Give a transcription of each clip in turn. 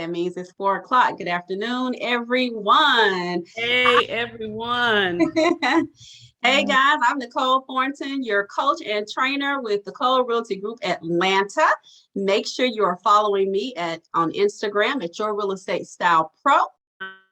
That means it's 4 o'clock. Good afternoon, everyone. Hey, everyone. Hey guys, I'm Nicole Thornton, your coach and trainer with the Cole Realty Group Atlanta. Make sure you are following me on Instagram at Your Real Estate Style Pro.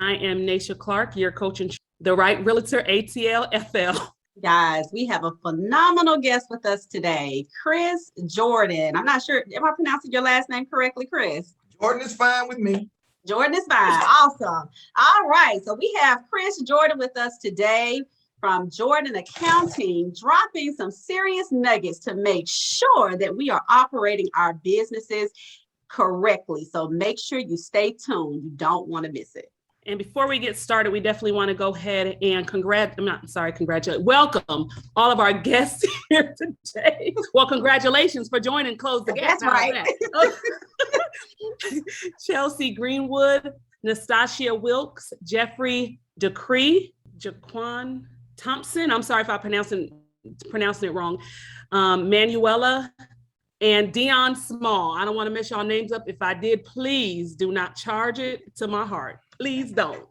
I am Naisha Clark, your coach and the right realtor, ATL FL. Guys, we have a phenomenal guest with us today, Chris Jourdan. I'm not sure, am I pronouncing your last name correctly, Chris? Jourdan is fine with me. Jourdan is fine. Awesome. All right. So we have Chris Jourdan with us today from Jourdan Accounting, dropping some serious nuggets to make sure that we are operating our businesses correctly. So make sure you stay tuned. You don't want to miss it. And before we get started, we definitely want to go ahead and congratulate, welcome all of our guests here today. Well, congratulations for joining Close the Gap. That's right. Chelsea Greenwood, Nastasia Wilkes, Jeffrey Decree, Jaquan Thompson. I'm sorry if I'm pronouncing it wrong. Manuela and Dion Small. I don't want to mess y'all names up. If I did, please do not charge it to my heart. Please don't.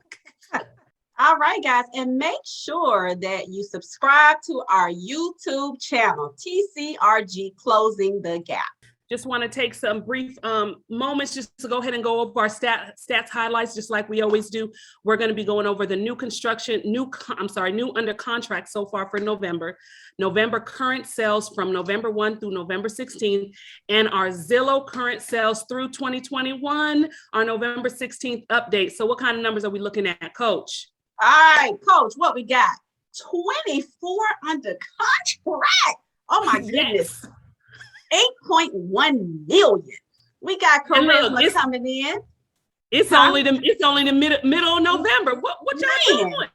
All right, guys, and make sure that you subscribe to our YouTube channel, TCRG Closing the Gap. Just want to take some brief moments just to go ahead and go over our stats highlights, just like we always do. We're going to be going over the new under contract so far for November current sales from November 1 through November 16th, and our Zillow current sales through 2021, our November 16th update. So what kind of numbers are we looking at, Coach? All right, Coach, what we got? 24 under contract. Oh my goodness. Yes. 8.1 million. We got Charisma coming in. It's only the middle of November. What y'all doing? What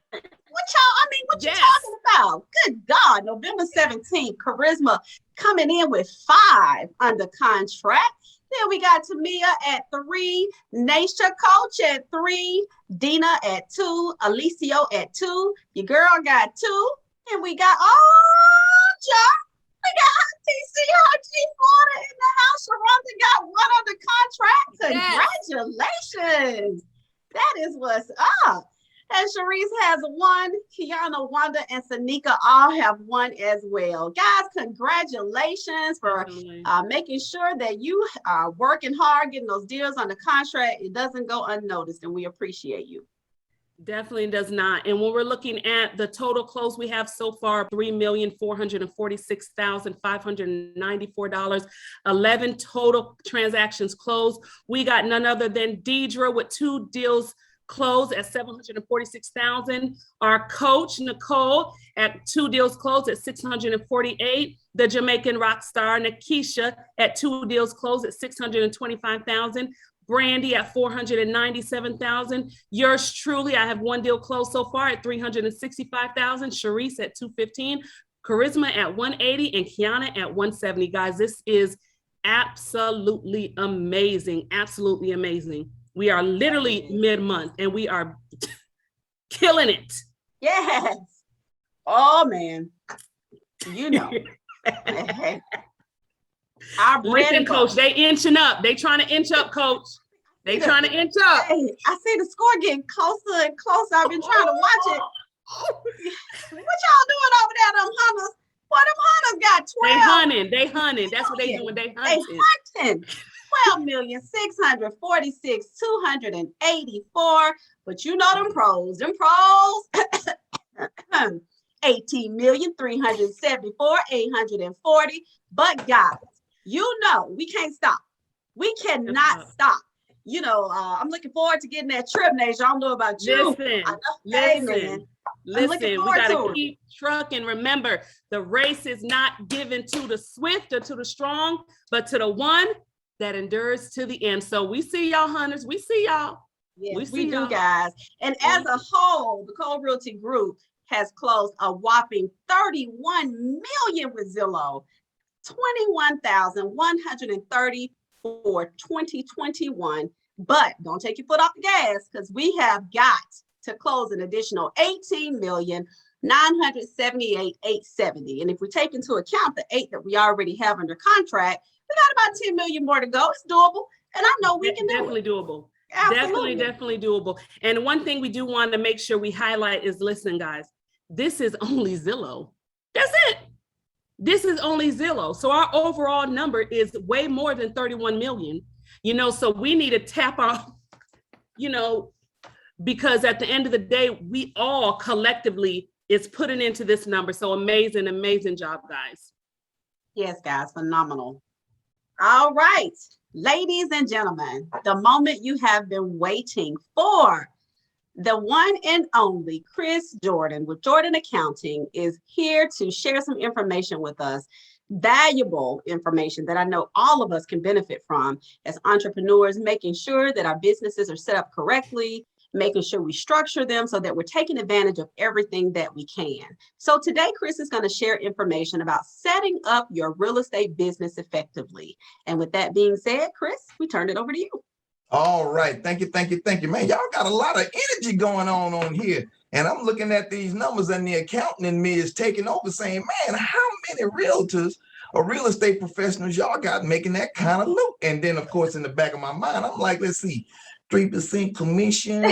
you talking about? Good God, November 17th, Charisma coming in with 5 under contract. Then we got Tamia at 3, Naisha Coach at 3, Dina at 2, Alicio at 2, your girl got 2, and we got we got TCRG Florida in the house. Sharonda got 1 under contract. Congratulations. Yes. That is what's up. And Sharice has 1. Kiana, Wanda, and Sanika all have 1 as well. Guys, congratulations for making sure that you are working hard, getting those deals under contract. It doesn't go unnoticed, and we appreciate you. Definitely does not. And when we're looking at the total close we have so far, $3,446,594, 11 total transactions closed. We got none other than Deidre with 2 deals closed at $746,000. Our coach Nicole at 2 deals closed at $648,000. The Jamaican rock star Nikisha at 2 deals closed at $625,000. Brandy at $497,000. Yours truly, I have 1 deal closed so far at $365,000. Sharice at $215,000. Charisma at $180,000 and Kiana at $170,000. Guys, this is absolutely amazing. Absolutely amazing. We are literally mid-month and we are killing it. Yes. Oh man. You know. Listen, Coach, they inching up. They trying to inch up, Coach. They trying to inch up. Hey, I see the score getting closer and closer. I've been trying to watch it. What y'all doing over there, them hunters? Well, them hunters got 12. They hunting. That's what they doing. They hunting. 12,646,284. But you know them pros. 18,374,840. But guys, you know we can't stop. We cannot stop. You know, I'm looking forward to getting that trip, Nasia. I don't know about you. Listen, we gotta keep trucking. Remember, the race is not given to the swift or to the strong, but to the one that endures to the end. So we see y'all, hunters. We see y'all. Yes, we do, guys. And as a whole, the Cole Realty Group has closed a whopping 31 million with Zillow, 21,130 for 2021. But don't take your foot off the gas, because we have got to close an additional 18,978,870. And if we take into account the 8 that we already have under contract, we got about 10 million more to go. It's doable. And I know we can do it. Definitely doable. Absolutely. Definitely doable. And one thing we do want to make sure we highlight is, listen, guys, this is only Zillow. That's it. This is only Zillow. So our overall number is way more than 31 million, so we need to tap our, because at the end of the day, we all collectively is putting into this number. So amazing job, guys. Yes, guys, phenomenal. All right, ladies and gentlemen, the moment you have been waiting for. The one and only Chris Jourdan with Jourdan Accounting is here to share some information with us, valuable information that I know all of us can benefit from as entrepreneurs, making sure that our businesses are set up correctly, making sure we structure them so that we're taking advantage of everything that we can. So today, Chris is going to share information about setting up your real estate business effectively. And with that being said, Chris, we turn it over to you. All right. Thank you, man. Y'all got a lot of energy going on here. And I'm looking at these numbers, and the accountant in me is taking over saying, man, how many realtors or real estate professionals y'all got making that kind of loot? And then, of course, in the back of my mind, I'm like, let's see, 3% commission,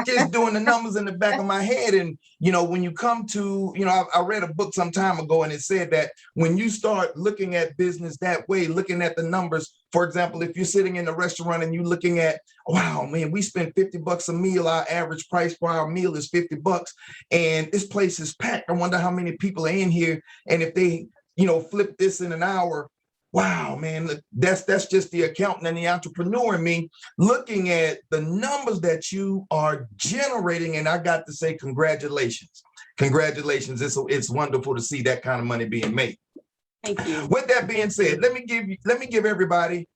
just doing the numbers in the back of my head. And, when you come to, I read a book some time ago, and it said that when you start looking at business that way, looking at the numbers, for example, if you're sitting in a restaurant and you're looking at, wow, man, we spent $50 a meal. Our average price for our meal is $50, and this place is packed. I wonder how many people are in here. And if they, flip this in an hour, wow, man, that's just the accountant and the entrepreneur in me looking at the numbers that you are generating. And I got to say, congratulations. Congratulations. It's wonderful to see that kind of money being made. Thank you. With that being said, let me give everybody,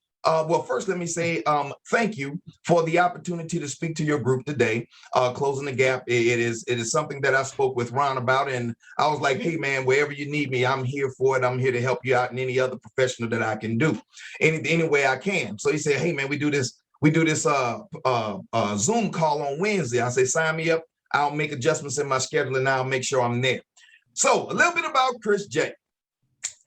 first let me say thank you for the opportunity to speak to your group today. Closing the Gap, it is something that I spoke with Ron about, and I was like, hey man, wherever you need me, I'm here for it. I'm here to help you out in any other professional that I can do, any way I can. So he said, hey man, we do this Zoom call on Wednesday. I say, sign me up. I'll make adjustments in my schedule and I'll make sure I'm there. So a little bit about Chris J.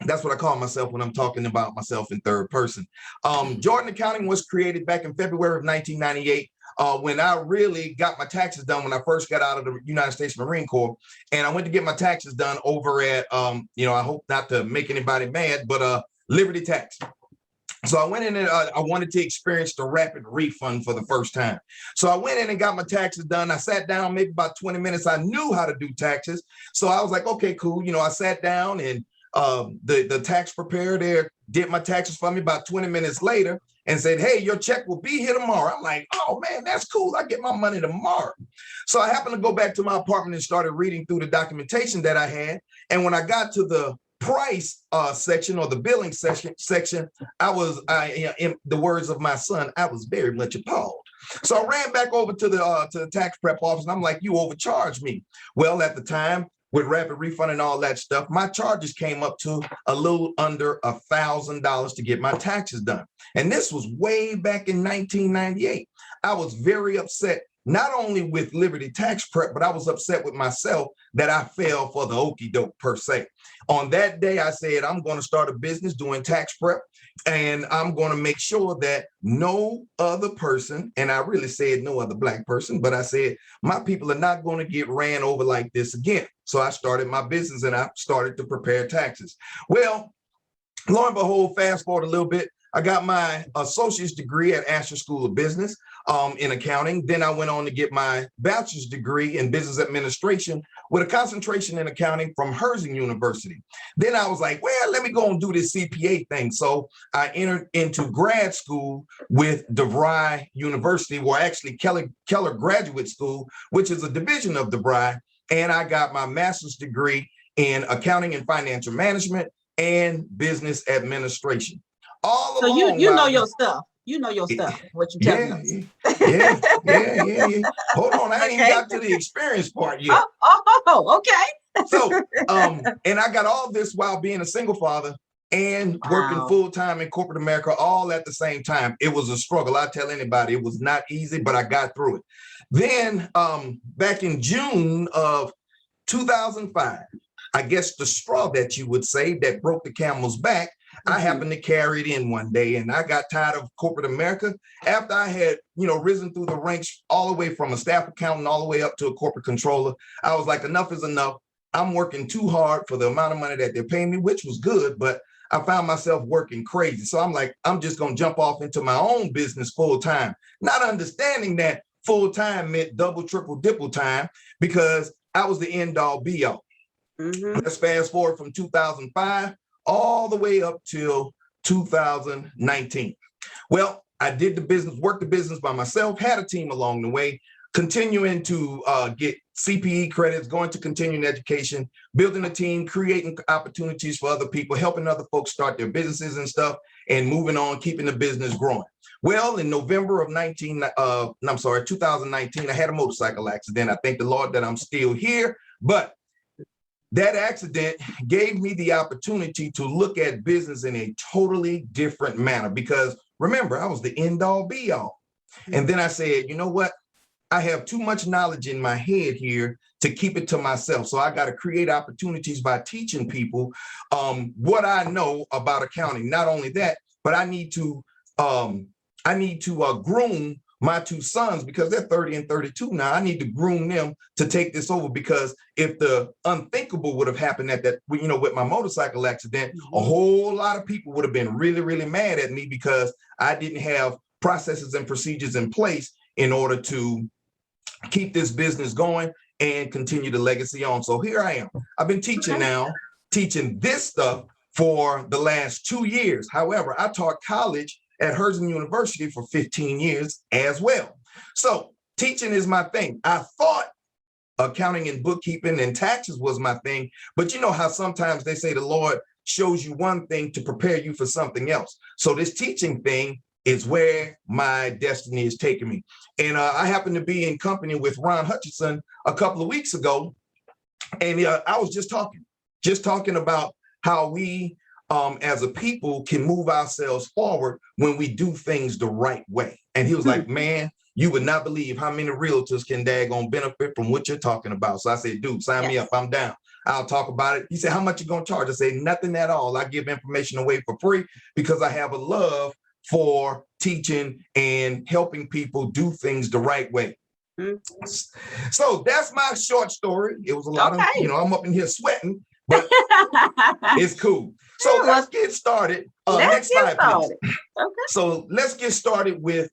That's what I call myself when I'm talking about myself in third person. Jourdan Accounting was created back in February of 1998 when I really got my taxes done when I first got out of the United States Marine Corps. And I went to get my taxes done over at, I hope not to make anybody mad, but Liberty Tax. So I went in and I wanted to experience the rapid refund for the first time. So I went in and got my taxes done. I sat down maybe about 20 minutes. I knew how to do taxes. So I was like, okay, cool. I sat down and the tax preparer there did my taxes for me about 20 minutes later and said, hey, your check will be here tomorrow. I'm like, oh man, that's cool. I get my money tomorrow. So I happened to go back to my apartment and started reading through the documentation that I had. And when I got to the price section or the billing section, in the words of my son, I was very much appalled. So I ran back over to the tax prep office and I'm like, you overcharged me. Well, at the time, with rapid refund and all that stuff, my charges came up to a little under $1,000 to get my taxes done. And this was way back in 1998. I was very upset, not only with Liberty Tax Prep, but I was upset with myself that I fell for the okie doke per se. On that day, I said, I'm going to start a business doing tax prep, and I'm going to make sure that no other person, and I really said no other Black person, but I said, my people are not going to get ran over like this again. So I started my business and I started to prepare taxes. Well, lo and behold, fast forward a little bit, I got my associate's degree at Asher School of Business in accounting. Then I went on to get my bachelor's degree in business administration with a concentration in accounting from Herzing University. Then I was like, well, let me go and do this CPA thing. So I entered into grad school with DeVry University, or actually Keller Graduate School, which is a division of DeVry. And I got my master's degree in accounting and financial management and business administration. All so along, you know your stuff. You know your stuff. What you telling us? Yeah. Hold on, I ain't even got to the experience part yet. Okay. So, and I got all this while being a single father and working full-time in corporate America all at the same time. It was a struggle. I tell anybody, it was not easy, but I got through it. Then back in June of 2005, I guess the straw that you would say that broke the camel's back. I happened to carry it in one day, and I got tired of corporate America after I had, risen through the ranks all the way from a staff accountant all the way up to a corporate controller. I was like, enough is enough. I'm working too hard for the amount of money that they're paying me, which was good, but I found myself working crazy. So I'm like, I'm just going to jump off into my own business full time, not understanding that full time meant double, triple, dipple time because I was the end all be all. Let's fast forward from 2005 all the way up till 2019. Well, I did the business, worked the business by myself, had a team along the way, continuing to get CPE credits, going to continuing education, building a team, creating opportunities for other people, helping other folks start their businesses and stuff, and moving on, keeping the business growing. Well, in November of 2019, I had a motorcycle accident. I thank the Lord that I'm still here, but that accident gave me the opportunity to look at business in a totally different manner because remember, I was the end all be all. And then I said, you know what? I have too much knowledge in my head here to keep it to myself. So I got to create opportunities by teaching people what I know about accounting. Not only that, but I need to groom my two sons because they're 30 and 32 now. I need to groom them to take this over because if the unthinkable would have happened at that, with my motorcycle accident, a whole lot of people would have been really, really mad at me because I didn't have processes and procedures in place in order to keep this business going and continue the legacy on. So here I am. I've been teaching this stuff for the last 2 years. However, I taught college at Jourdan University for 15 years as well. So teaching is my thing. I thought accounting and bookkeeping and taxes was my thing, but you know how sometimes they say the Lord shows you one thing to prepare you for something else. So this teaching thing is where my destiny is taking me. And I happened to be in company with Ron Hutchinson a couple of weeks ago, and I was just talking about how we as a people can move ourselves forward when we do things the right way. And he was like, man, you would not believe how many realtors can daggone benefit from what you're talking about. So I said, dude, sign me up. I'm down. I'll talk about it. He said, how much you going to charge? I said, nothing at all. I give information away for free because I have a love for teaching and helping people do things the right way. So that's my short story. It was a lot of, I'm up in here sweating, but it's cool. So let's get started. Next slide, please. Okay. So let's get started with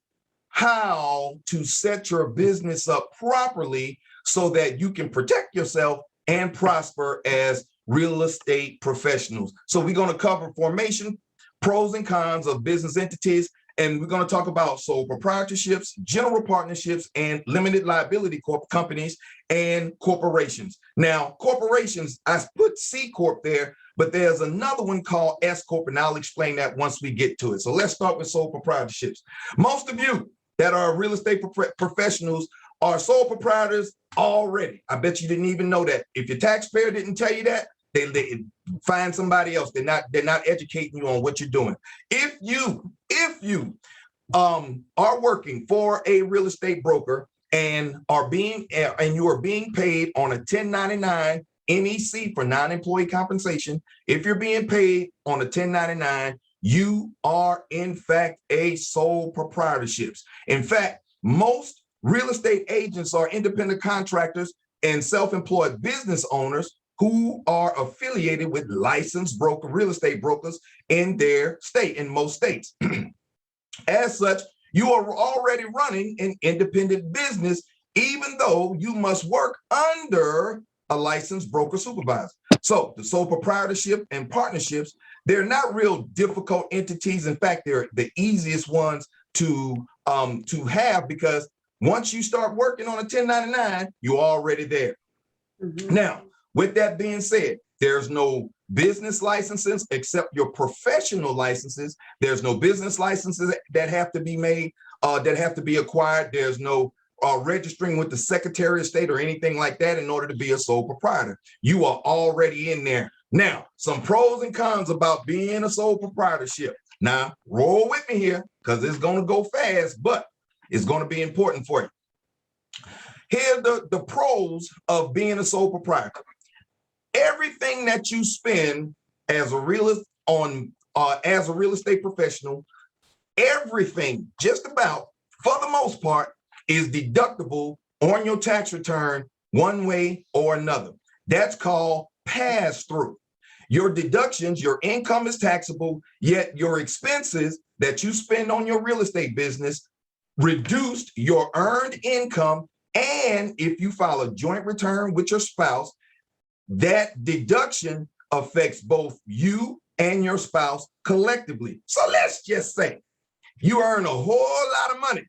how to set your business up properly so that you can protect yourself and prosper as real estate professionals. So we're going to cover formation, pros and cons of business entities, and we're going to talk about sole proprietorships, general partnerships, and limited liability companies and corporations. Now, corporations, I put C Corp there, but there's another one called S Corp, and I'll explain that once we get to it. So let's start with sole proprietorships. Most of you that are real estate professionals are sole proprietors already. I bet you didn't even know that. If your taxpayer didn't tell you that, they find somebody else. They're not educating you on what you're doing. If you are working for a real estate broker and you are being paid on a 1099 NEC for non-employee compensation, if you're being paid on a 1099, you are in fact a sole proprietorships. In fact, most real estate agents are independent contractors and self-employed business owners who are affiliated with licensed real estate brokers in their state, in most states. As such, you are already running an independent business, even though you must work under a licensed broker supervisor. So the sole proprietorship and partnerships, they're not real difficult entities. In fact, they're the easiest ones to have because once you start working on a 1099, you're already there. Now, with that being said, there's no business licenses except your professional licenses. There's no business licenses that have to be made, that have to be acquired. There's no registering with the Secretary of State or anything like that in order to be a sole proprietor. You are already in there. Now, some pros and cons about being a sole proprietorship. Now, roll with me here because it's going to go fast, but it's going to be important for you. Here are the pros of being a sole proprietor. everything that you spend as a real estate professional, everything, just about, for the most part, is deductible on your tax return one way or another. That's called pass-through. Your deductions, your income is taxable, yet your expenses that you spend on your real estate business reduced your earned income. And if you file a joint return with your spouse, that deduction affects both you and your spouse collectively. So let's just say you earn a whole lot of money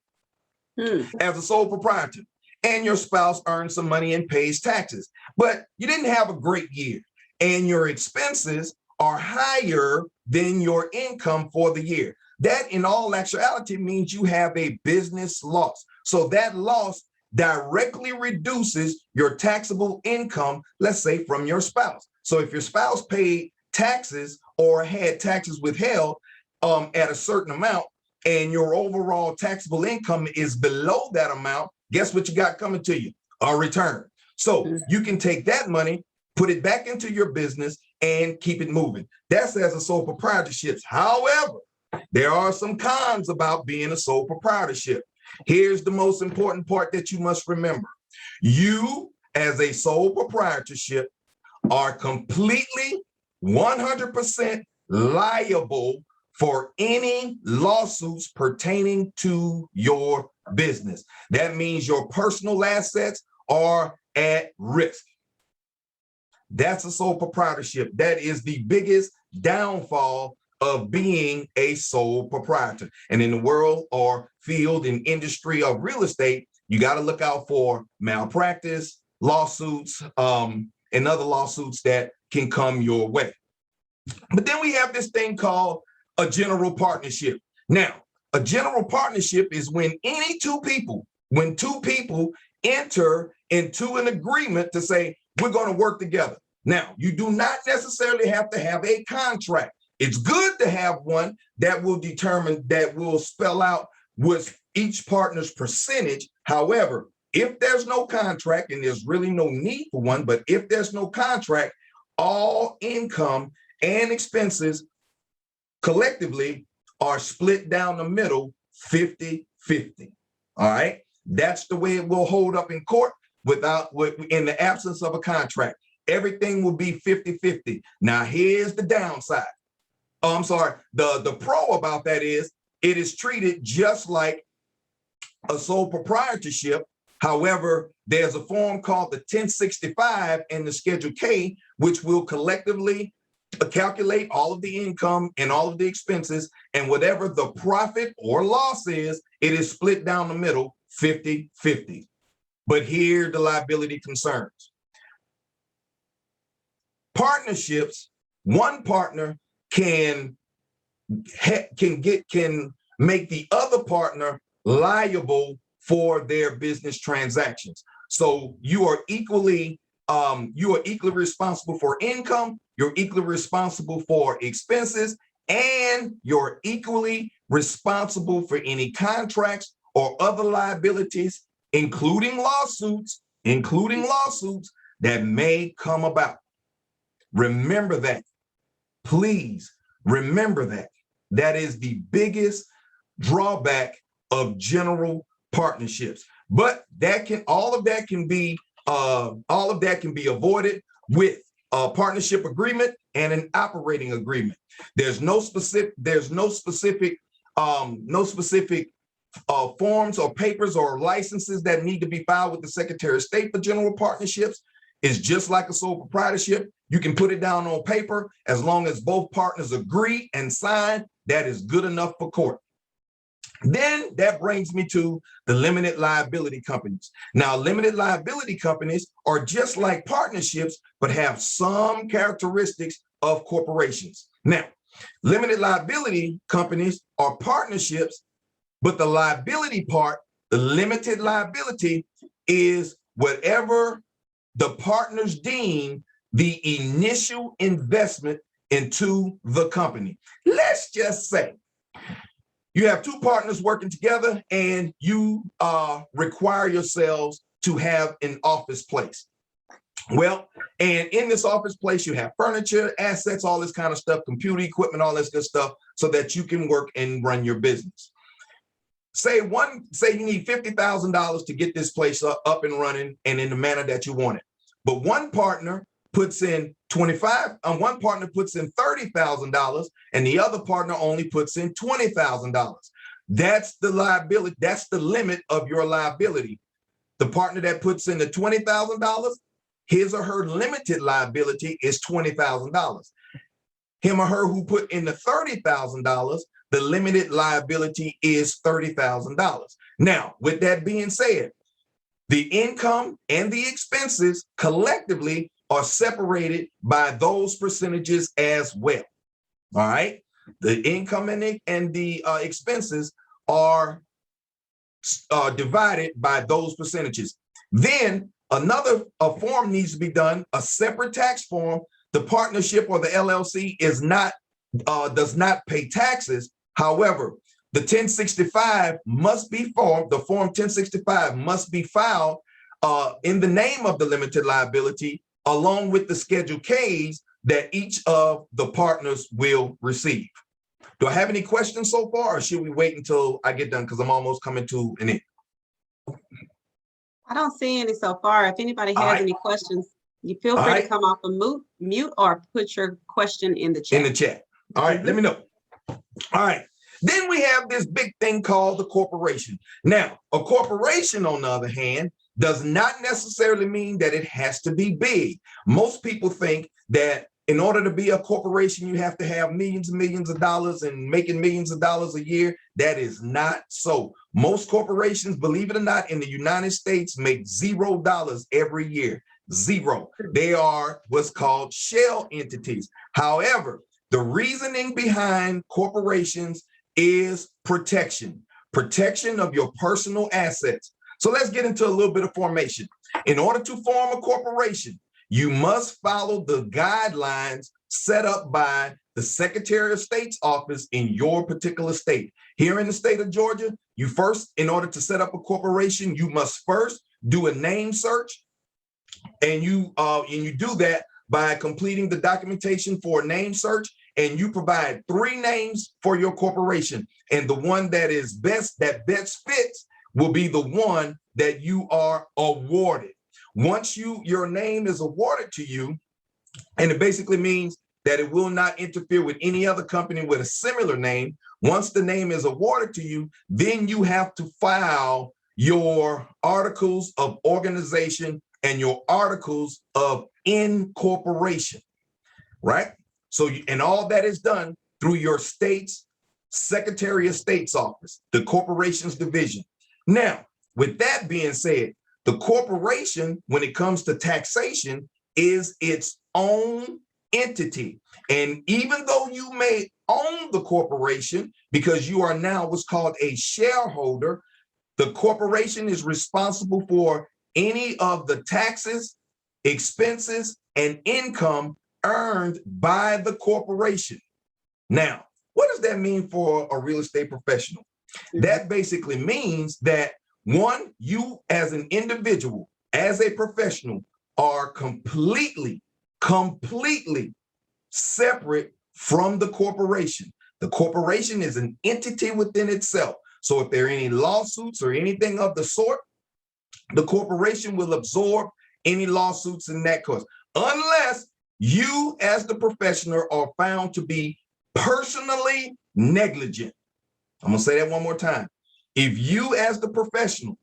as a sole proprietor, and your spouse earns some money and pays taxes, but you didn't have a great year, and your expenses are higher than your income for the year. That, in all actuality, means you have a business loss. So that loss directly reduces your taxable income, let's say, from your spouse. So if your spouse paid taxes or had taxes withheld at a certain amount, and your overall taxable income is below that amount, guess what you got coming to you? A return. So you can take that money, put it back into your business, and keep it moving. That's as a sole proprietorship. However, there are some cons about being a sole proprietorship. Here's the most important part that you must remember. You, as a sole proprietorship, are completely 100% liable for any lawsuits pertaining to your business. That means your personal assets are at risk. That's a sole proprietorship. That is the biggest downfall of being a sole proprietor. And in the world or field and industry of real estate, you got to look out for malpractice, lawsuits, and other lawsuits that can come your way. But then we have this thing called a general partnership. Now, a general partnership is when two people enter into an agreement to say, we're going to work together. Now, you do not necessarily have to have a contract. It's good to have one that will spell out what's each partner's percentage. However, if there's no contract, and there's really no need for one, but if there's no contract, all income and expenses collectively are split down the middle 50-50. All right. That's the way it will hold up in court in the absence of a contract. Everything will be 50-50. Now, here's the downside. Oh, I'm sorry. The pro about that is it is treated just like a sole proprietorship. However, there's a form called the 1065 and the Schedule K, which will collectively calculate all of the income and all of the expenses, and whatever the profit or loss is, it is split down the middle 50-50. But here are the liability concerns. Partnerships, one partner can make the other partner liable for their business transactions. So you are equally responsible for income, you're equally responsible for expenses, and you're equally responsible for any contracts or other liabilities, including lawsuits that may come about. Remember that. Please remember that. That is the biggest drawback of general partnerships. But all of that can be avoided with a partnership agreement and an operating agreement. There's no specific forms or papers or licenses that need to be filed with the Secretary of State for general partnerships. It's just like a sole proprietorship. You can put it down on paper as long as both partners agree and sign. That is good enough for court. Then that brings me to the limited liability companies. Now, limited liability companies are just like partnerships, but have some characteristics of corporations. Now, limited liability companies are partnerships, but the liability part, the limited liability, is whatever the partners deem the initial investment into the company. Let's just say you have two partners working together and you require yourselves to have an office place. Well, and in this office place, you have furniture, assets, all this kind of stuff, computer equipment, all this good stuff, so that you can work and run your business. Say you need $50,000 to get this place up and running and in the manner that you want it. But one partner puts in one partner puts in $30,000 and the other partner only puts in $20,000. That's the liability. That's the limit of your liability. The partner that puts in the $20,000, his or her limited liability is $20,000. Him or her who put in the $30,000, the limited liability is $30,000. Now, with that being said, the income and the expenses collectively are separated by those percentages as well. All right. The income and the expenses are divided by those percentages. Then another form needs to be done, a separate tax form. The partnership or the LLC does not pay taxes. However, the 1065 must be formed. The form 1065 must be filed in the name of the limited liability, along with the Schedule Ks that each of the partners will receive. Do I have any questions so far, or should we wait until I get done? Because I'm almost coming to an end. I don't see any so far. If anybody has any questions, you feel free to come off of mute or put your question in the chat. All right, let me know. All right. Then we have this big thing called the corporation. Now, a corporation, on the other hand, does not necessarily mean that it has to be big. Most people think that in order to be a corporation, you have to have millions and millions of dollars and making millions of dollars a year. That is not so. Most corporations, believe it or not, in the United States make $0 every year. Zero. They are what's called shell entities. However, the reasoning behind corporations is protection of your personal assets. So let's get into a little bit of formation. In order to form a corporation, you must follow the guidelines set up by the Secretary of State's office in your particular state. Here in the state of Georgia, in order to set up a corporation, you must first do a name search, and you do that by completing the documentation for a name search, and you provide 3 names for your corporation, and the one that best fits will be the one that you are awarded. Once your name is awarded to you, and it basically means that it will not interfere with any other company with a similar name. Once the name is awarded to you, then you have to file your articles of organization and your articles of incorporation, right? So, and all that is done through your state's Secretary of State's office, the corporations division. Now, with that being said, the corporation, when it comes to taxation, is its own entity. And even though you may own the corporation because you are now what's called a shareholder, the corporation is responsible for any of the taxes, expenses, and income earned by the corporation. Now, what does that mean for a real estate professional? That basically means that, one, you as an individual, as a professional, are completely separate from the corporation. The corporation is an entity within itself. So if there are any lawsuits or anything of the sort, the corporation will absorb any lawsuits in that case, unless you as the professional are found to be personally negligent. I'm gonna say that one more time. If you as the professional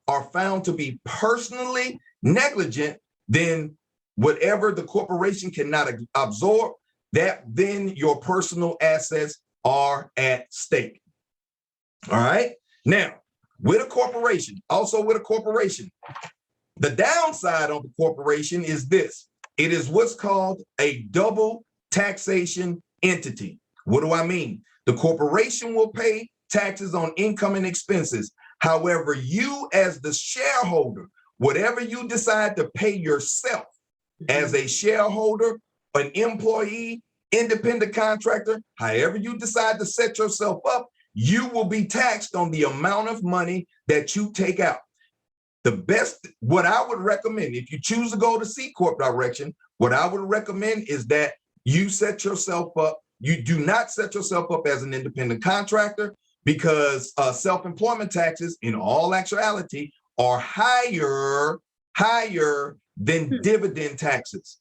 are found to be personally negligent, then whatever the corporation cannot absorb, then your personal assets are at stake. All right. Now, with a corporation, the downside of the corporation is this. It is what's called a double taxation entity. What do I mean? The corporation will pay taxes on income and expenses. However, you as the shareholder, whatever you decide to pay yourself as a shareholder, an employee, independent contractor, however you decide to set yourself up, you will be taxed on the amount of money that you take out. what I would recommend, if you choose to go the C Corp direction, what I would recommend is that you set yourself up. You do not set yourself up as an independent contractor, because self-employment taxes, in all actuality, are higher than dividend taxes.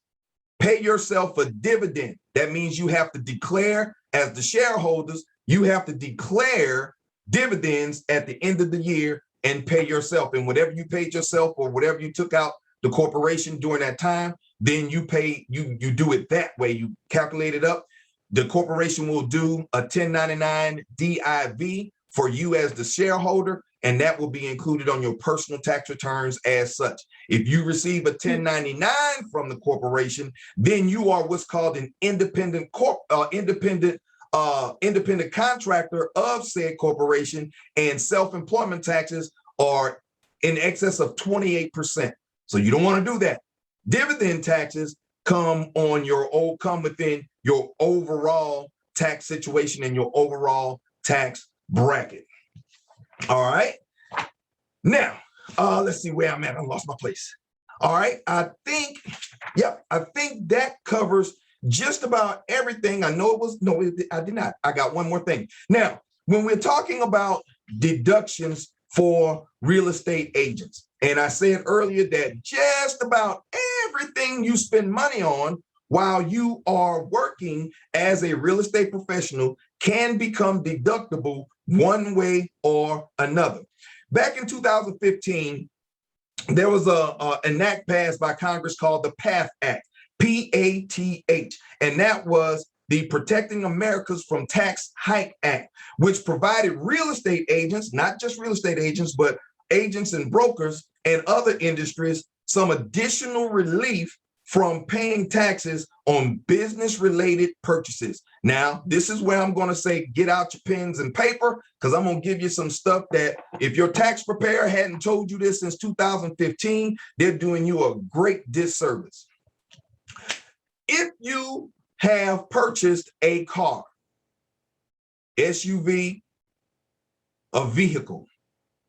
Pay yourself a dividend. That means you have to declare, as the shareholders, you have to declare dividends at the end of the year and pay yourself. And whatever you paid yourself or whatever you took out the corporation during that time, then you pay, you do it that way. You calculate it up. The corporation will do a 1099 DIV for you as the shareholder, and that will be included on your personal tax returns as such. If you receive a 1099 from the corporation, then you are what's called an independent independent contractor of said corporation, and self-employment taxes are in excess of 28%. So you don't want to do that. Dividend taxes come within your overall tax situation and your overall tax bracket. All right. Now, let's see where I'm at. I lost my place. All right. I think that covers just about everything. I know I did not. I got one more thing. Now, when we're talking about deductions for real estate agents, and I said earlier that just about everything you spend money on while you are working as a real estate professional can become deductible one way or another. Back in 2015, there was an act passed by Congress called the PATH Act, PATH, and that was the Protecting Americans from Tax Hike Act, which provided real estate agents, not just real estate agents, but agents and brokers and other industries, some additional relief from paying taxes on business-related purchases. Now, this is where I'm going to say, get out your pens and paper, because I'm going to give you some stuff that if your tax preparer hadn't told you this since 2015, they're doing you a great disservice. If you have purchased a car, SUV, a vehicle,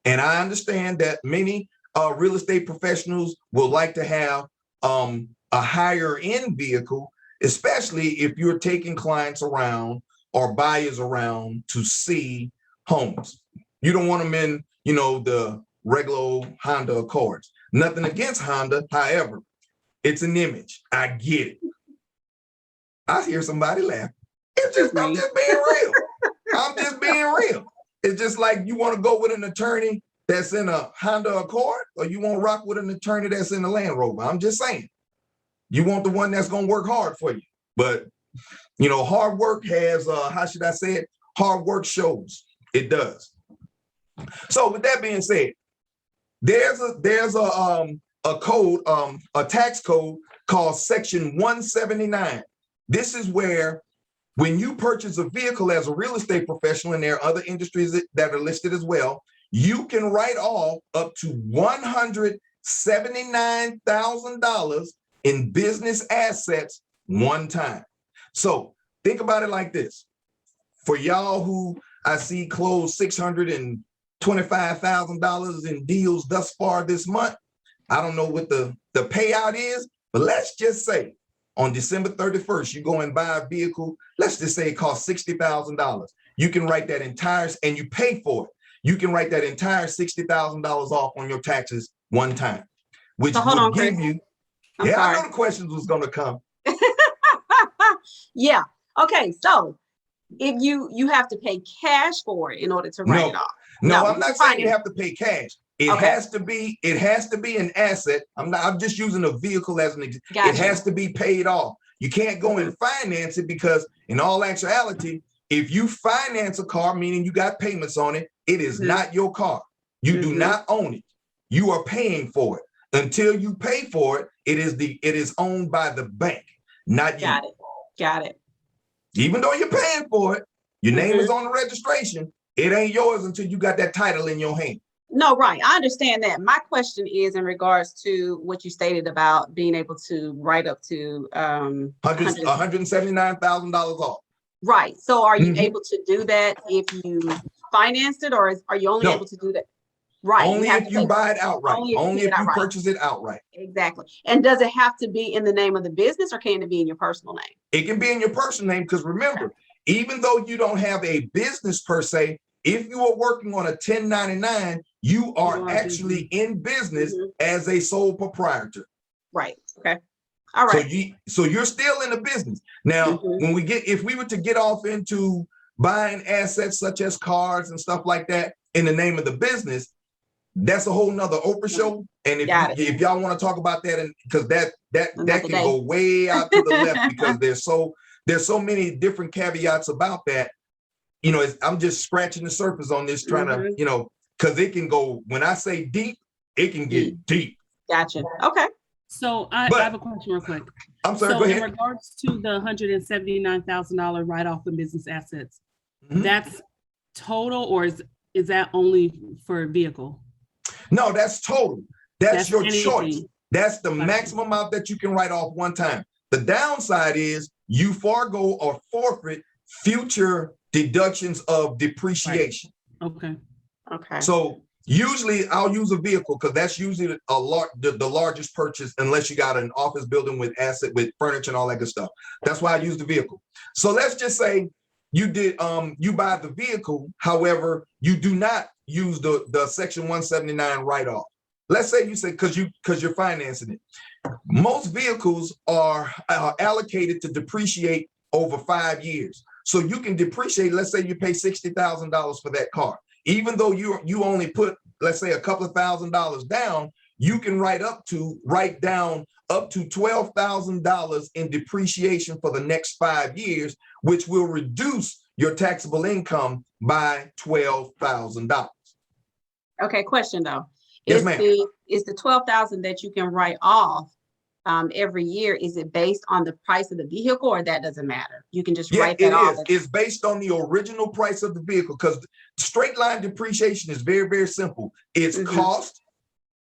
and I understand that many real estate professionals will like to have a higher end vehicle, especially if you're taking clients around or buyers around to see homes. You don't want them in, the regular old Honda Accords. Nothing against Honda. However, it's an image. I get it. I hear somebody laugh. I'm just being real. I'm just being real. It's just like, you want to go with an attorney that's in a Honda Accord, or you want to rock with an attorney that's in a Land Rover. I'm just saying. You want the one that's going to work hard for you. But, hard work has, how should I say it? Hard work shows. It does. So with that being said, there's a code, a tax code called Section 179. This is where, when you purchase a vehicle as a real estate professional, and there are other industries that are listed as well, you can write off up to $179,000 in business assets one time. So think about it like this. For y'all who I see close $625,000 in deals thus far this month, I don't know what the payout is, but let's just say on December 31st, you go and buy a vehicle. Let's just say it costs $60,000. You can write that entire, and you pay for it. You can write that entire $60,000 off on your taxes one time, which will give you. I know the questions was going to come. Yeah. Okay. So if you have to pay cash for it in order to write it off. No, I'm not saying you have to pay cash. It has to be an asset. I'm just using a vehicle as an example. Gotcha. It has to be paid off. You can't go and finance it, because in all actuality, if you finance a car, meaning you got payments on it, it is not your car. You do not own it. You are paying for it. Until you pay for it, it is owned by the bank, not you. Got it. Even though you're paying for it, your name is on the registration. It ain't yours until you got that title in your hand. No, right. I understand that. My question is in regards to what you stated about being able to write up to $179,000 off. Right. So are you able to do that if you financed it, or are you only able to do that? Right. Only have if to you pay- buy it outright. only if you Only pay it if you outright. purchase it outright. Exactly. And does it have to be in the name of the business, or can it be in your personal name? It can be in your personal name, because remember, even though you don't have a business per se, if you are working on a 1099, you are actually in business as a sole proprietor. Right. Okay. All right. So you're still in the business. Now, if we were to get off into buying assets such as cars and stuff like that in the name of the business, that's a whole nother Oprah show. And if y'all want to talk about that, and because that can go way out to the left, because there's so many different caveats about that. You know, I'm just scratching the surface on this, trying to, you know, because it can go, when I say deep, it can get deep. Gotcha. Okay. So I have a question real quick. I'm sorry, so go ahead. In regards to the $179,000 write-off in business assets, that's total, or is that only for vehicle? No, that's total. That's your anything. choice. That's the maximum amount that you can write off one time. The downside is you forego or forfeit future deductions of depreciation. Right. Okay. So usually I'll use a vehicle, because that's usually the largest purchase, unless you got an office building with furniture and all that good stuff. That's why I use the vehicle. So let's just say you buy the vehicle, however, you do not use the Section 179 write-off. Let's say because you're financing it. Most vehicles are allocated to depreciate over 5 years. So you can depreciate, let's say you pay $60,000 for that car. Even though you only put, let's say, a couple of $1,000s down, you can write down up to $12,000 in depreciation for the next 5 years, which will reduce your taxable income by $12,000. Okay, question though. Yes, ma'am. Is the $12,000 that you can write off every year, is it based on the price of the vehicle, or that doesn't matter? You can just write that off. It's based on the original price of the vehicle, because straight line depreciation is very, very simple. It's cost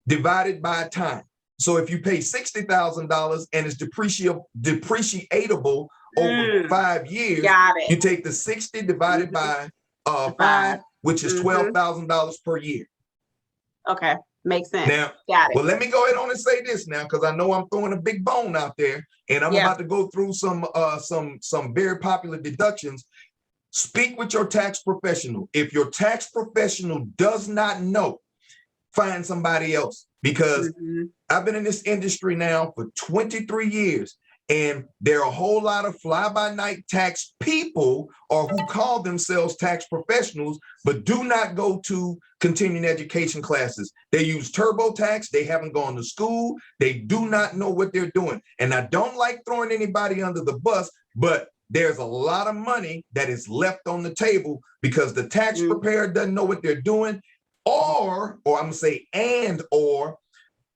divided by time. So if you pay $60,000 and it's depreciatable over 5 years, you take the 60 divided by 5, which is $12,000 per year. Okay, makes sense. Now, got it. Well, let me go ahead on and say this now, because I know I'm throwing a big bone out there, and I'm about to go through some very popular deductions. Speak with your tax professional. If your tax professional does not know, find somebody else, because I've been in this industry now for 23 years. And there are a whole lot of fly-by-night tax people, or who call themselves tax professionals, but do not go to continuing education classes. They use TurboTax. They haven't gone to school. They do not know what they're doing. And I don't like throwing anybody under the bus, but there's a lot of money that is left on the table because the tax preparer doesn't know what they're doing, or I'm going to say, or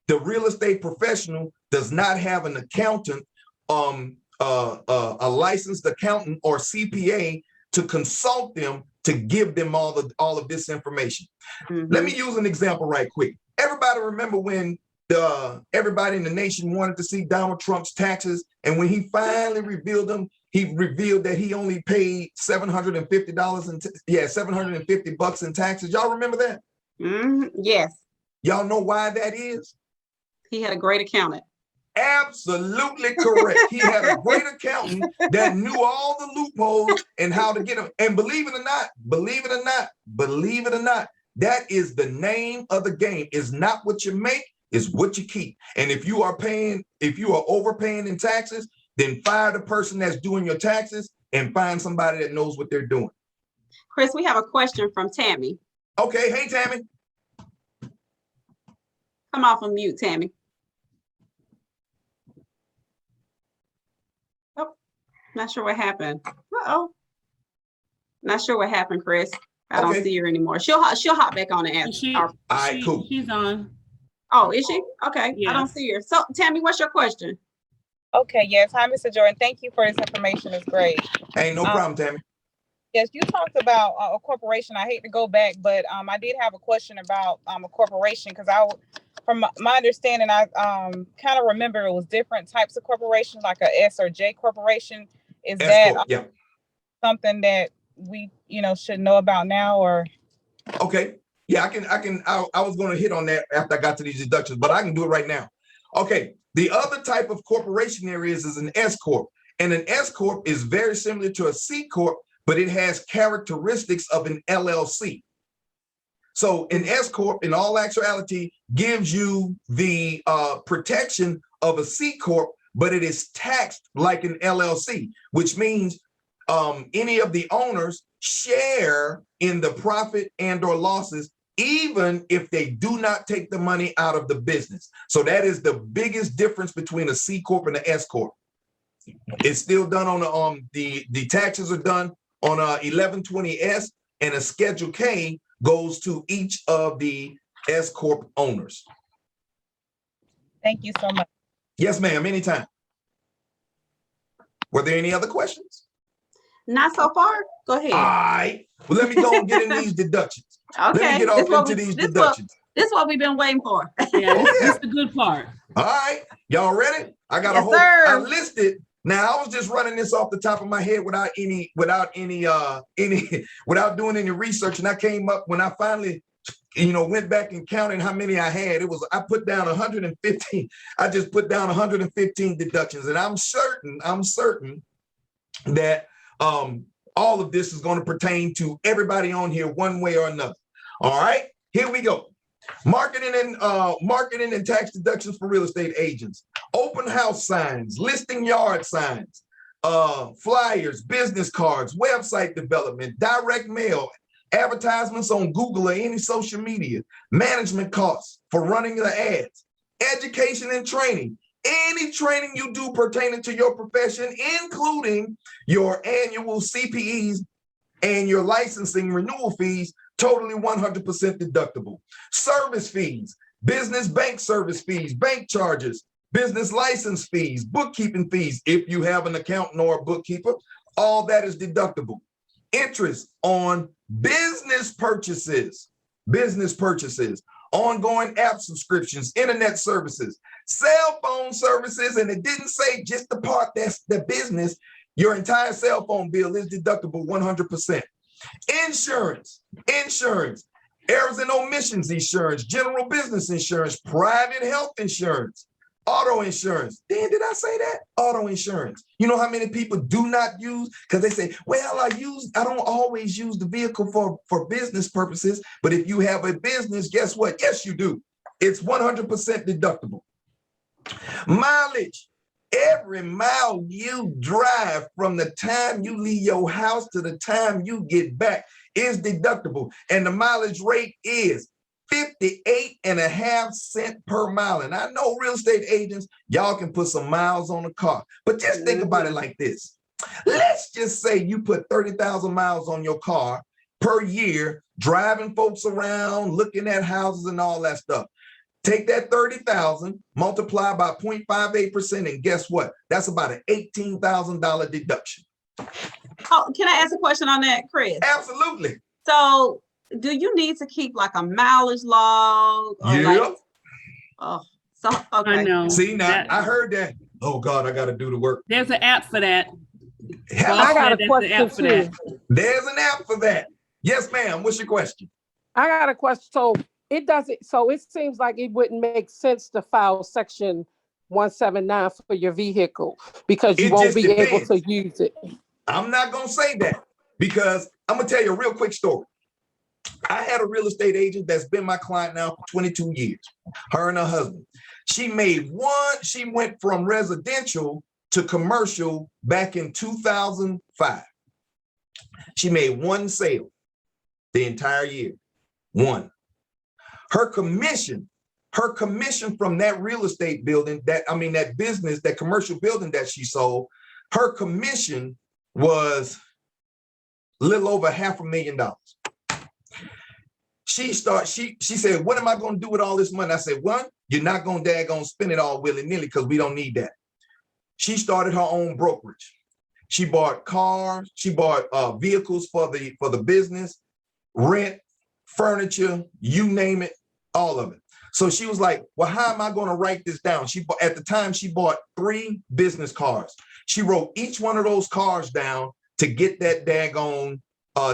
the real estate professional does not have an accountant, a licensed accountant or CPA to consult them, to give them all of this information. Let me use an example right quick. Everybody remember when everybody in the nation wanted to see Donald Trump's taxes, and when he finally revealed them, he revealed that he only paid $750 $750 in taxes. Y'all remember that? Yes. Y'all know why that is? He had a great accountant. Absolutely correct. He had a great accountant that knew all the loopholes and how to get them. And believe it or not, that is the name of the game. It's not what you make, it's what you keep. And if you are overpaying in taxes, then fire the person that's doing your taxes and find somebody that knows what they're doing. Chris, we have a question from Tammy. Okay, hey Tammy. Come off of mute, Tammy. Not sure what happened. Not sure what happened, Chris. I don't see her anymore. She'll hop back on and answer. All right, cool. She's on. Oh, is she? Okay. Yes. I don't see her. So, Tammy, what's your question? Okay. Yes. Hi, Mr. Jourdan. Thank you for this information. It's great. Hey, no problem, Tammy. Yes, you talked about a corporation. I hate to go back, but I did have a question about a corporation, because from my understanding, I kind of remember it was different types of corporations, like a S or J corporation. Is that something that we should know about now, or? Okay. Yeah, I was going to hit on that after I got to these deductions, but I can do it right now. Okay. The other type of corporation there is an S Corp. And an S Corp is very similar to a C Corp, but it has characteristics of an LLC. So an S Corp, in all actuality, gives you the protection of a C Corp, but it is taxed like an LLC, which means any of the owners share in the profit and or losses, even if they do not take the money out of the business. So that is the biggest difference between a C Corp and an S Corp. It's still done on the taxes are done on a 1120S, and a Schedule K goes to each of the S Corp owners. Thank you so much. Yes, ma'am, anytime. Were there any other questions? Not so far. Go ahead. All right. Well, let me go and get in these deductions. Okay. Let me get off into these deductions. This is what we've been waiting for. Yeah, this is the good part. All right. Y'all ready? I got Yes, a whole, sir. I listed. Now I was just running this off the top of my head without doing any research. And I came up when I finally, went back and counted how many I had. I put down 115. I just put down 115 deductions. And I'm certain that all of this is going to pertain to everybody on here one way or another. All right, here we go. Marketing and tax deductions for real estate agents. Open house signs, listing yard signs, flyers, business cards, website development, direct mail, advertisements on Google or any social media, management costs for running the ads, education and training, any training you do pertaining to your profession, including your annual CPEs and your licensing renewal fees, totally 100% deductible. Service fees, business bank service fees, bank charges, business license fees, bookkeeping fees, if you have an accountant or a bookkeeper, all that is deductible. Interest on business purchases, ongoing app subscriptions, internet services, cell phone services, and it didn't say just the part that's the business. Your entire cell phone bill is deductible 100%. Insurance, errors and omissions insurance, general business insurance, private health insurance, auto insurance. Dan, did I say that? Auto insurance. You know how many people do not use, because they say, well, I don't always use the vehicle for business purposes, but if you have a business, guess what? Yes, you do. It's 100% deductible. Mileage. Every mile you drive from the time you leave your house to the time you get back is deductible. And the mileage rate is 58.5 cents per mile. And I know real estate agents, y'all can put some miles on a car, but just think about it like this. Let's just say you put 30,000 miles on your car per year, driving folks around, looking at houses and all that stuff. Take that 30,000, multiply by 0.58%, and guess what? That's about an $18,000 deduction. Oh, can I ask a question on that, Chris? Absolutely. So, do you need to keep like a mileage log? Yep. Okay. I know. See, now I heard that. Oh God, I got to do the work. There's an app for that. I got a question too. There's an app for that. Yes, ma'am. What's your question? I got a question. So it seems like it wouldn't make sense to file section 179 for your vehicle because you won't be able to use it. I'm not going to say that because I'm going to tell you a real quick story. I had a real estate agent that's been my client now for 22 years, her and her husband. She went from residential to commercial back in 2005. She made one sale the entire year. One. Her commission from that real estate building, that business, that commercial building that she sold, her commission was a little over $500,000. She said, what am I going to do with all this money? I said, one, you're not going to daggone spend it all willy-nilly because we don't need that. She started her own brokerage. She bought cars, she bought vehicles for the business, rent, furniture, you name it, all of it. So she was like, well, how am I going to write this down? At the time, she bought 3 business cards. She wrote each one of those cars down to get that daggone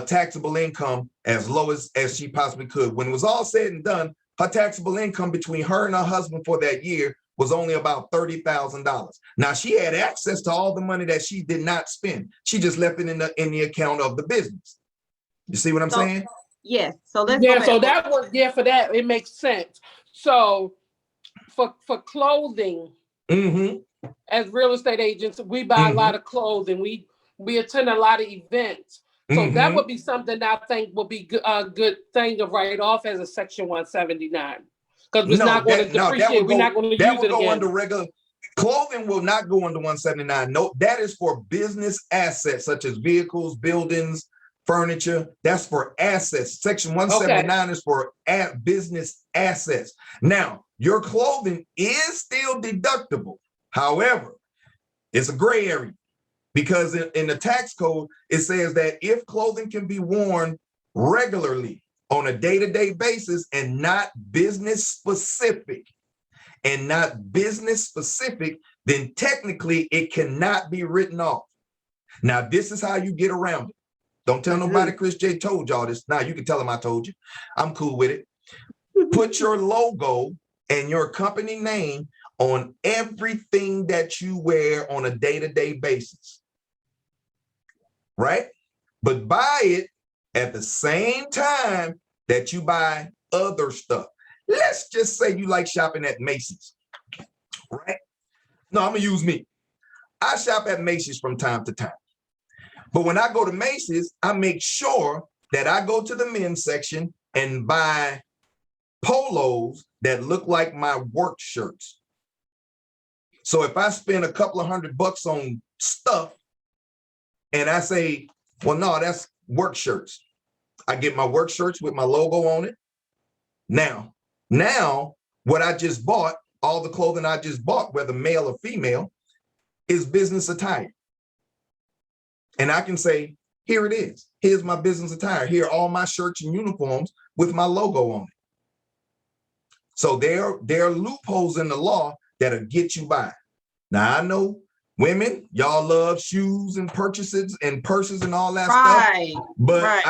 taxable income as low as she possibly could. When it was all said and done, her taxable income between her and her husband for that year was only about $30,000. Now she had access to all the money that she did not spend. She just left it in the account of the business. You see what I'm saying? Yes. So let's yeah. So that was for that. It makes sense. So for clothing, as real estate agents, we buy a lot of clothing. We attend a lot of events. So that would be something I think would be a good thing to write off as a Section 179. Because it's not going to depreciate. We're not going to use it again. That will go under regular. Clothing will not go under 179. No, that is for business assets such as vehicles, buildings, furniture. That's for assets. Section 179 is for business assets. Now, your clothing is still deductible. However, it's a gray area because in the tax code, it says that if clothing can be worn regularly on a day-to-day basis and not business specific, then technically it cannot be written off. Now, this is how you get around it. Don't tell nobody Chris J told y'all this. Now, you can tell them I told you. I'm cool with it. Put your logo and your company name on everything that you wear on a day-to-day basis. Right? But buy it at the same time that you buy other stuff. Let's just say you like shopping at Macy's, right? No, I'm gonna use me. I shop at Macy's from time to time. But when I go to Macy's, I make sure that I go to the men's section and buy polos that look like my work shirts. So if I spend a couple of $100 on stuff and I say, well, no, that's work shirts. I get my work shirts with my logo on it. Now, what I just bought, all the clothing I just bought, whether male or female, is business attire. And I can say, here it is. Here's my business attire. Here are all my shirts and uniforms with my logo on it. So there are loopholes in the law that'll get you by. Now, I know women, y'all love shoes and purchases and purses and all that stuff. But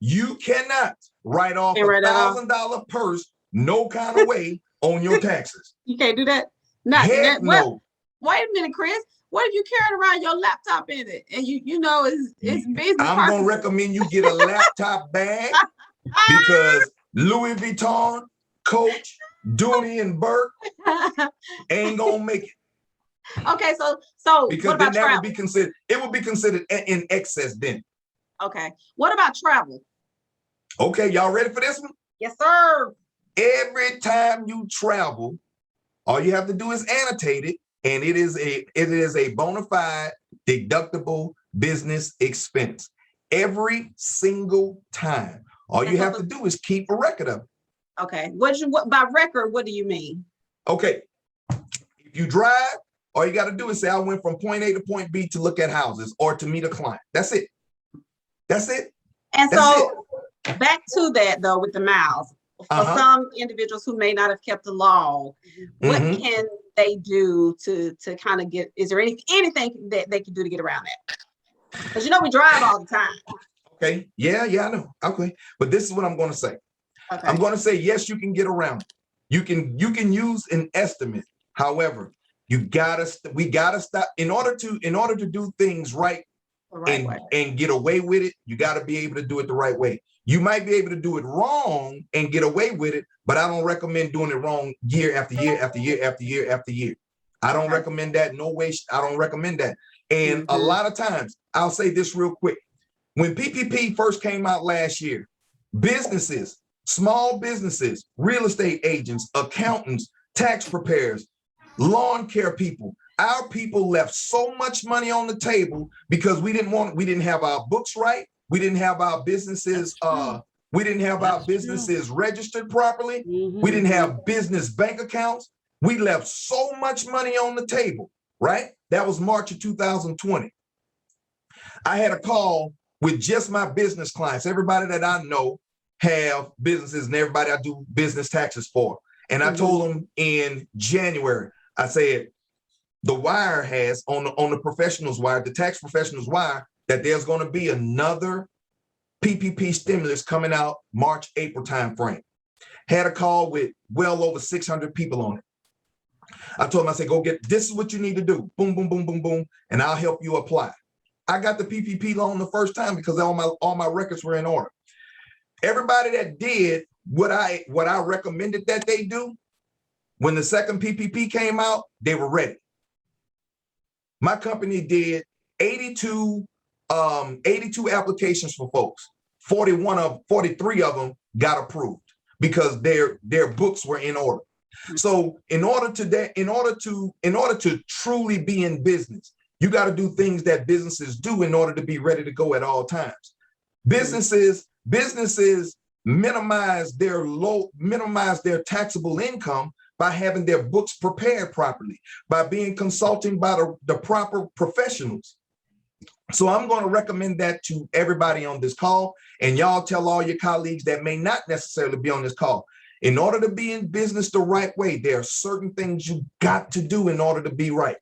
you cannot write off a $1,000 purse no kind of way on your taxes. You can't do that? No. Wait a minute, Chris. What if you carrying around your laptop in it and you know it's business? I'm gonna recommend you get a laptop bag because Louis Vuitton, Coach, Dooney and Burke ain't gonna make it. Okay, so because what about then travel? It would be considered in excess then. Okay, what about travel? Okay, y'all ready for this one? Yes, sir. Every time you travel, all you have to do is annotate it, and it is a bona fide deductible business expense. Every single time. All you have to do is keep a record of it. Okay. What by record, what do you mean? Okay. If you drive, all you got to do is say, I went from point A to point B to look at houses or to meet a client. That's it. That's it. And so back to that though, with the miles, for some individuals who may not have kept the log, what can they do to kind of get, is there anything that they can do to get around that? Because we drive all the time. Okay. Yeah, I know. Okay. But this is what I'm going to say. Okay. I'm going to say, yes, you can get around it. You can use an estimate. However, we gotta stop in order to do things right, and get away with it. You got to be able to do it the right way. You might be able to do it wrong and get away with it, but I don't recommend doing it wrong year after year after year after year after year. I don't recommend that. No way. I don't recommend that. And a lot of times, I'll say this real quick. When PPP first came out last year, businesses, small businesses, real estate agents, accountants, tax preparers, lawn care people, our people left so much money on the table because we didn't have our books right. We didn't have our businesses, registered properly. We didn't have business bank accounts. We left so much money on the table, right? That was March of 2020. I had a call with just my business clients. Everybody that I know have businesses and everybody I do business taxes for. And I told them in January, I said, the wire has on the professionals wire, the tax professionals wire that there's going to be another PPP stimulus coming out March, April timeframe. Had a call with well over 600 people on it. I told them, I said, go get, this is what you need to do. Boom, boom, boom, boom, boom. And I'll help you apply. I got the PPP loan the first time because all my records were in order. Everybody that did what I recommended that they do, when the second PPP came out, they were ready. My company did 82 applications for folks. 43 of them got approved because their books were in order. So in order to truly be in business, you got to do things that businesses do in order to be ready to go at all times. Businesses minimize their taxable income by having their books prepared properly, by being consulting by the proper professionals. So I'm going to recommend that to everybody on this call, and y'all tell all your colleagues that may not necessarily be on this call. In order to be in business the right way, there are certain things you got to do in order to be right.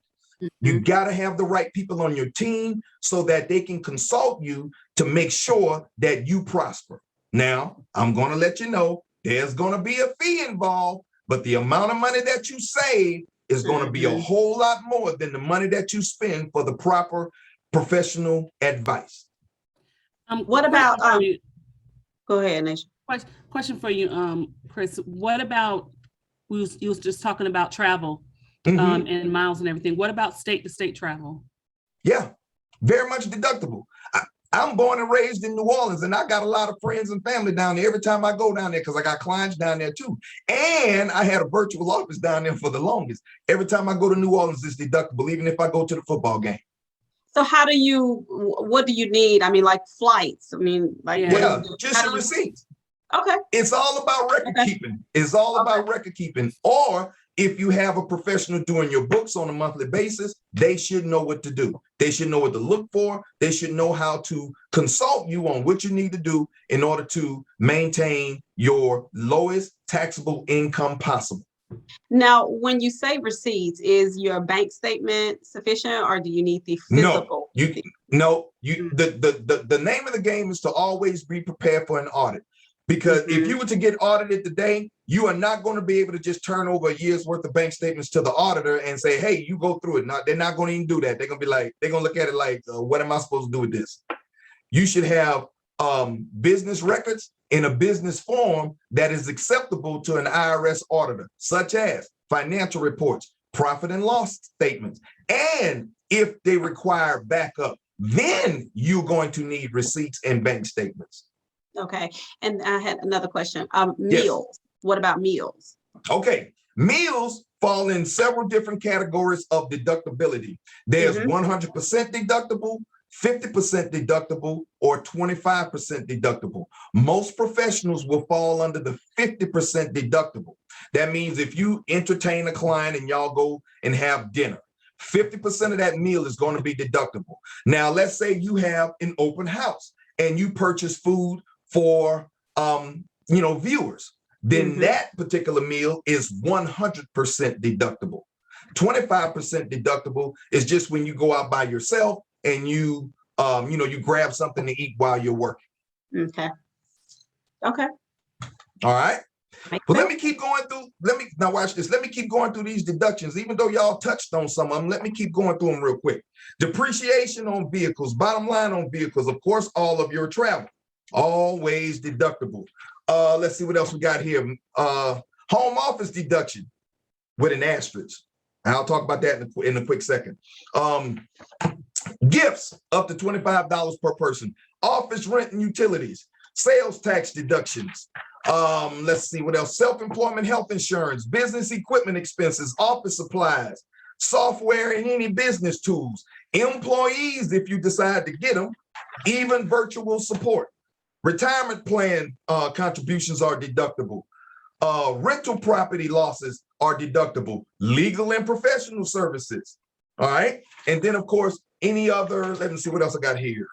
You got to have the right people on your team so that they can consult you to make sure that you prosper. Now, I'm going to let you know there's going to be a fee involved, but the amount of money that you save is going to be a whole lot more than the money that you spend for the proper professional advice. What about, go ahead, Nisha. Question for you, Chris. What about, you was just talking about travel and miles and everything. What about state-to-state travel? Yeah, very much deductible. I'm born and raised in New Orleans, and I got a lot of friends and family down there every time I go down there because I got clients down there too. And I had a virtual office down there for the longest. Every time I go to New Orleans, it's deductible, even if I go to the football game. So what do you need? I mean, like flights. I mean, like just your receipts. Okay. It's all about record keeping. It's all about record keeping. Or if you have a professional doing your books on a monthly basis, they should know what to do. They should know what to look for. They should know how to consult you on what you need to do in order to maintain your lowest taxable income possible. Now, when you say receipts, is your bank statement sufficient, or do you need the physical? No, the name of the game is to always be prepared for an audit. Because if you were to get audited today, you are not going to be able to just turn over a year's worth of bank statements to the auditor and say, hey, you go through it. They're not going to even do that. They're going to be like, they're going to look at it like, what am I supposed to do with this? You should have business records in a business form that is acceptable to an IRS auditor, such as financial reports, profit and loss statements. And if they require backup, then you're going to need receipts and bank statements. Okay. And I had another question. Meals. Yes. What about meals? Okay. Meals fall in several different categories of deductibility. There's 100% deductible, 50% deductible, or 25% deductible. Most professionals will fall under the 50% deductible. That means if you entertain a client and y'all go and have dinner, 50% of that meal is going to be deductible. Now, let's say you have an open house and you purchase food for viewers, then that particular meal is 100% deductible. 25% deductible is just when you go out by yourself and you grab something to eat while you're working. Okay. All right. Well, let me keep going through. Now watch this. Let me keep going through these deductions, even though y'all touched on some of them. Let me keep going through them real quick. Depreciation on vehicles, bottom line on vehicles, of course, all of your travel. Always deductible. Let's see what else we got here. Home office deduction with an asterisk. I'll talk about that in a quick second. Gifts up to $25 per person. Office rent and utilities. Sales tax deductions. Let's see what else. Self-employment health insurance. Business equipment expenses. Office supplies. Software and any business tools. Employees, if you decide to get them. Even virtual support. Retirement plan contributions are deductible. Rental property losses are deductible. Legal and professional services. All right. And then, of course, any other, let me see what else I got here.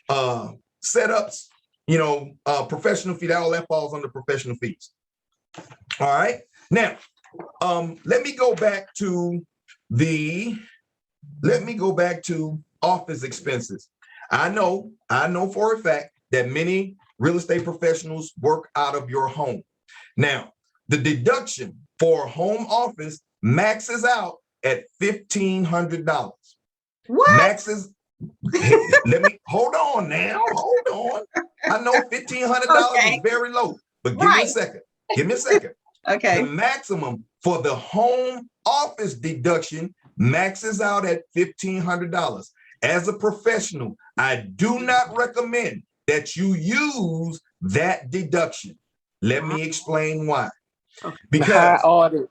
Setups, professional fee, all that falls under professional fees. All right. Now, let me go back to office expenses. I know for a fact that many real estate professionals work out of your home. Now, the deduction for home office maxes out at $1,500. What? Maxes. Let me hold on now. Hold on. I know $1,500 is very low, but give me a second. Give me a second. Okay. The maximum for the home office deduction maxes out at $1,500. As a professional, I do not recommend that you use that deduction. Let me explain why. Because audit.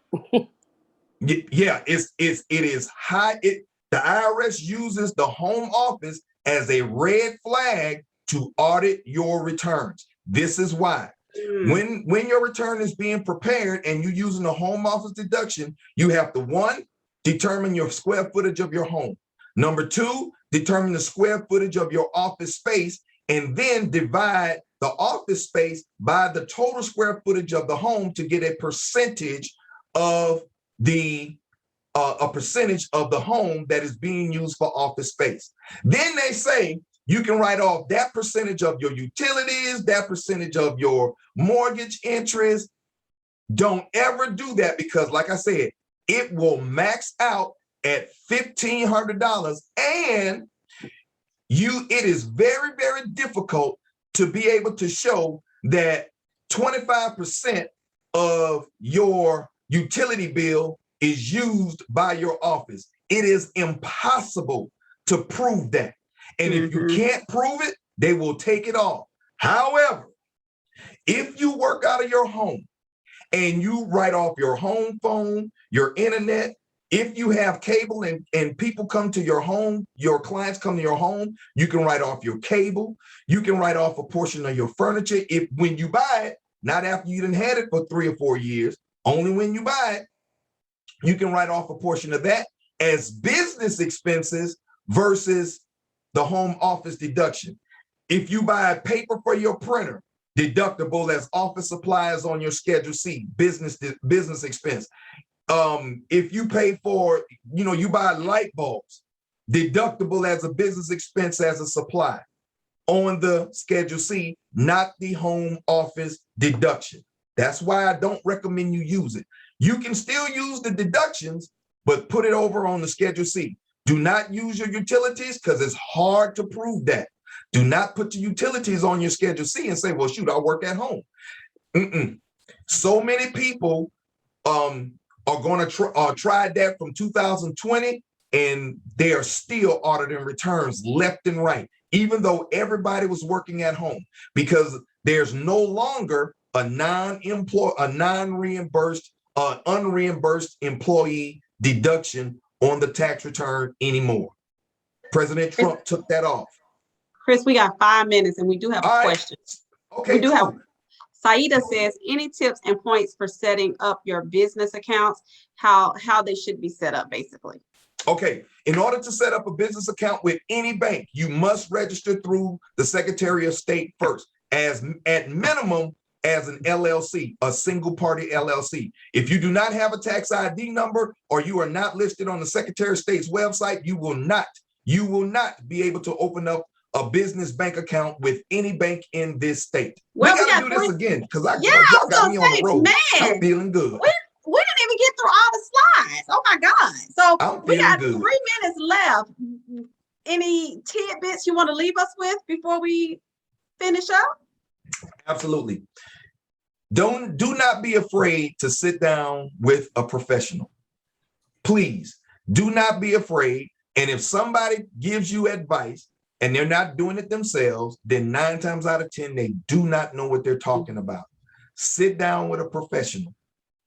yeah, it is high. The IRS uses the home office as a red flag to audit your returns. This is why. When your return is being prepared and you're using the home office deduction, you have to, one, determine your square footage of your home. Number two, determine the square footage of your office space, and then divide the office space by the total square footage of the home to get a percentage of the home that is being used for office space. Then they say you can write off that percentage of your utilities, that percentage of your mortgage interest. Don't ever do that, because like I said, it will max out at $1,500, and it is very, very difficult to be able to show that 25% of your utility bill is used by your office. It is impossible to prove that. And if you can't prove it, they will take it off. However, if you work out of your home and you write off your home phone, your internet, if you have cable and people come to your home, your clients come to your home, you can write off your cable. You can write off a portion of your furniture. When you buy it, not after you done had it for 3 or 4 years, only when you buy it, you can write off a portion of that as business expenses versus the home office deduction. If you buy paper for your printer, deductible as office supplies on your Schedule C, business expense. If you pay for, you buy light bulbs, deductible as a business expense as a supply on the Schedule C, not the home office deduction. That's why I don't recommend you use it. You can still use the deductions, but put it over on the Schedule C. Do not use your utilities, because it's hard to prove that. Do not put your utilities on your Schedule C and say, well, shoot, I work at home. So many people are going to try that from 2020, and they are still auditing returns left and right, even though everybody was working at home, because there's no longer a unreimbursed employee deduction on the tax return anymore. President Trump took that off. Chris, we got 5 minutes and we do have a question. Okay, we do have. Saida says, any tips and points for setting up your business accounts, how they should be set up, basically? Okay, in order to set up a business account with any bank, you must register through the Secretary of State first, at minimum as an LLC, a single party LLC. If you do not have a tax ID number, or you are not listed on the Secretary of State's website, you will not be able to open up a business bank account with any bank in this state. Well, we gotta do this again, because y'all got me on the road. Man, I'm feeling good. We didn't even get through all the slides. Oh my God. So we got good. 3 minutes left. Any tidbits you want to leave us with before we finish up? Absolutely. Do not be afraid to sit down with a professional. Please do not be afraid. And if somebody gives you advice and they're not doing it themselves, then 9 times out of 10, they do not know what they're talking about. Sit down with a professional,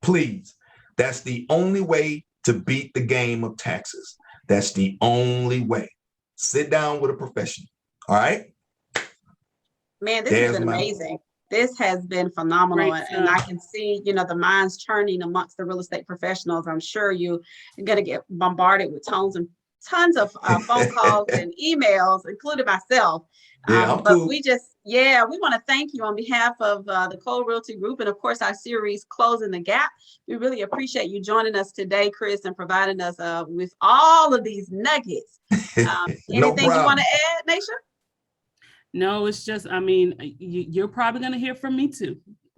please. That's the only way to beat the game of taxes. That's the only way. Sit down with a professional. All right. Man, this has been amazing. This has been phenomenal. And I can see, the minds churning amongst the real estate professionals. I'm sure you're going to get bombarded with tons of phone calls and emails, including myself. But cool. We want to thank you on behalf of the Cole Realty Group, and of course our series Closing the Gap. We really appreciate you joining us today, Chris, and providing us with all of these nuggets. Anything you want to add, Naisha? No, it's just, I mean, you're probably going to hear from me too.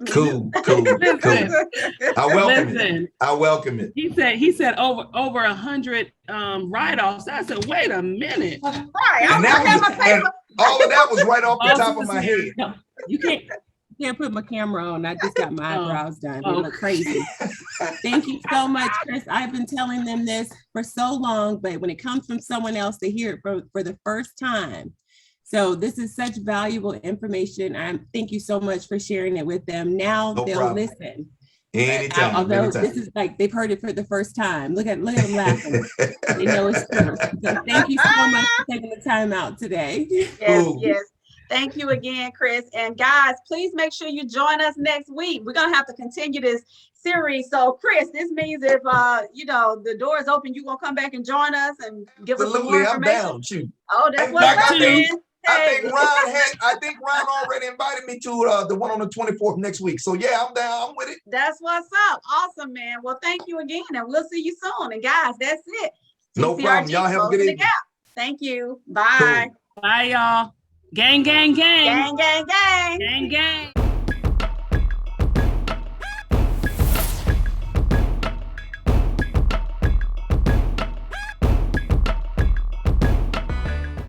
Cool. I welcome it. I welcome it. He said over 100 write-offs. I said, wait a minute. Right. And all of that was right off the top of my head. No, you can't put my camera on. I just got my eyebrows done. They look crazy. Thank you so much, Chris. I've been telling them this for so long, but when it comes from someone else to hear it for the first time. So this is such valuable information. Thank you so much for sharing it with them. Now they'll listen. Anytime. Although this is like they've heard it for the first time. Look at them laughing. They know it's true. So thank you so much for taking the time out today. Yes. Thank you again, Chris. And guys, please make sure you join us next week. We're gonna have to continue this series. So, Chris, this means if the door is open, you gonna come back and join us and give us some more information. I'm down. Shoot. Oh, that's what's up, man. I think Ron already invited me to the one on the 24th next week. So yeah, I'm down. I'm with it. That's what's up. Awesome, man. Well, thank you again, and we'll see you soon. And guys, that's it. No problem. Y'all have a good evening. Thank you. Bye. Cool. Bye, y'all. Gang, gang, gang. Gang, gang, gang. Gang, gang.